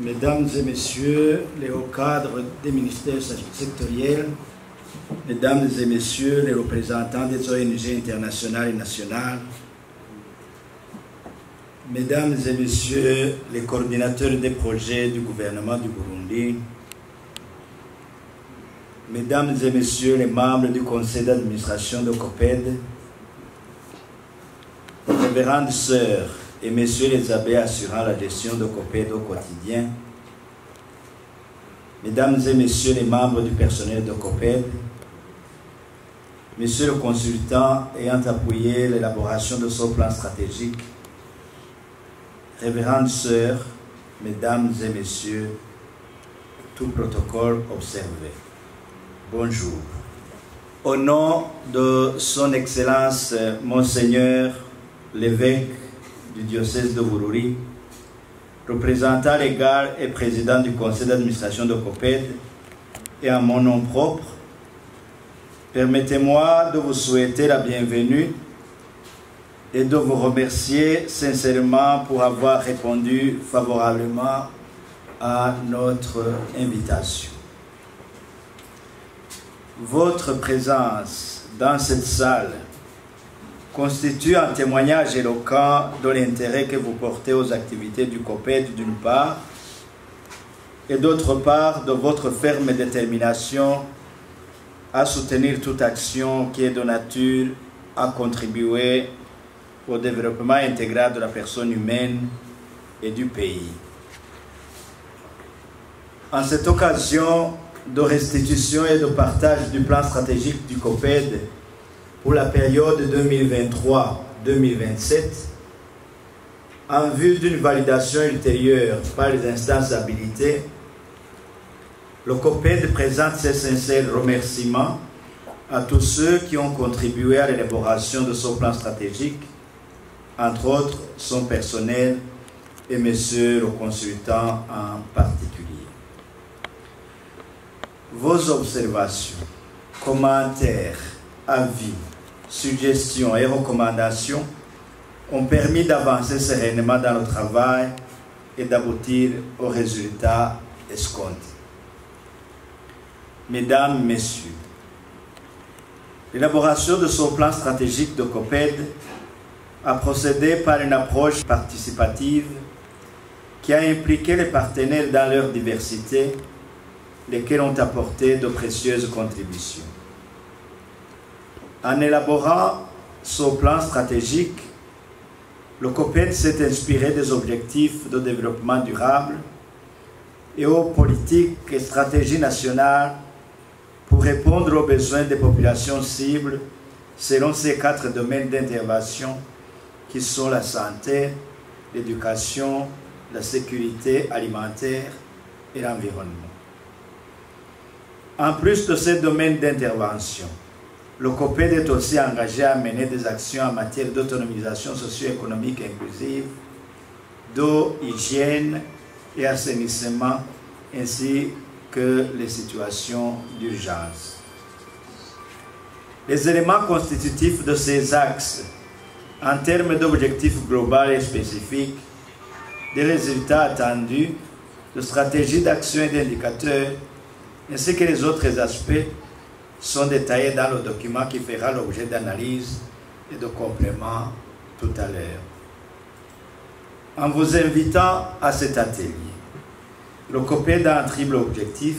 Mesdames et Messieurs les hauts cadres des ministères sectoriels, Mesdames et Messieurs les représentants des ONG internationales et nationales, Mesdames et Messieurs les coordinateurs des projets du gouvernement du Burundi, Mesdames et Messieurs les membres du conseil d'administration de COPED, Révérendes sœurs et Messieurs les abbés assurant la gestion de COPED au quotidien, Mesdames et Messieurs les membres du personnel de COPED, Monsieur le consultant ayant appuyé l'élaboration de ce plan stratégique, Révérendes sœurs, Mesdames et Messieurs, tout protocole observé. Bonjour. Au nom de Son Excellence Monseigneur l'évêque du diocèse de Bururi, représentant légal et président du conseil d'administration de COPED, et en mon nom propre, permettez-moi de vous souhaiter la bienvenue et de vous remercier sincèrement pour avoir répondu favorablement à notre invitation. Votre présence dans cette salle constitue un témoignage éloquent de l'intérêt que vous portez aux activités du COPED d'une part, et d'autre part de votre ferme détermination à soutenir toute action qui est de nature à contribuer au développement intégral de la personne humaine et du pays. En cette occasion de restitution et de partage du plan stratégique du COPED pour la période 2023-2027, en vue d'une validation ultérieure par les instances habilitées, le COPED présente ses sincères remerciements à tous ceux qui ont contribué à l'élaboration de ce plan stratégique, entre autres son personnel et monsieur le consultant en particulier. Vos observations, commentaires, avis, suggestions et recommandations ont permis d'avancer sereinement dans le travail et d'aboutir aux résultats escomptés. Mesdames, Messieurs, l'élaboration de ce plan stratégique de COPED a procédé par une approche participative qui a impliqué les partenaires dans leur diversité, lesquels ont apporté de précieuses contributions. En élaborant ce plan stratégique, le COPED s'est inspiré des objectifs de développement durable et aux politiques et stratégies nationales pour répondre aux besoins des populations cibles selon ces 4 domaines d'intervention qui sont la santé, l'éducation, la sécurité alimentaire et l'environnement. En plus de ces domaines d'intervention, le COPED est aussi engagé à mener des actions en matière d'autonomisation socio-économique inclusive, d'eau, hygiène et assainissement, ainsi que les situations d'urgence. Les éléments constitutifs de ces axes, en termes d'objectifs globaux et spécifiques, des résultats attendus, de stratégies d'action et d'indicateurs, ainsi que les autres aspects, sont détaillés dans le document qui fera l'objet d'analyse et de complément tout à l'heure. En vous invitant à cet atelier, le COPED a un triple objectif: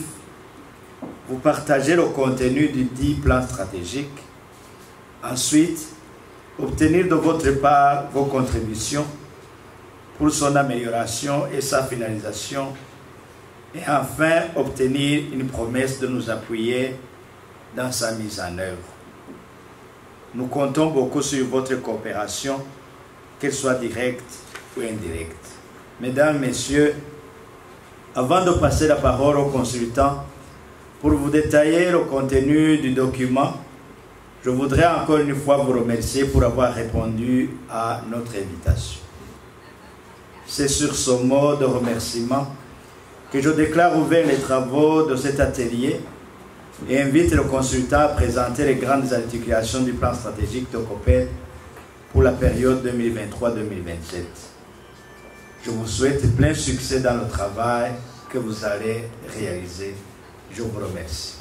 vous partagez le contenu du dit plan stratégique, ensuite, obtenir de votre part vos contributions pour son amélioration et sa finalisation, et enfin, obtenir une promesse de nous appuyer dans sa mise en œuvre. Nous comptons beaucoup sur votre coopération, qu'elle soit directe ou indirecte. Mesdames, Messieurs, avant de passer la parole aux consultants pour vous détailler le contenu du document, je voudrais encore une fois vous remercier pour avoir répondu à notre invitation. C'est sur ce mot de remerciement que je déclare ouvert les travaux de cet atelier et invite le consultant à présenter les grandes articulations du plan stratégique de COPED pour la période 2023-2027. Je vous souhaite plein succès dans le travail que vous allez réaliser. Je vous remercie.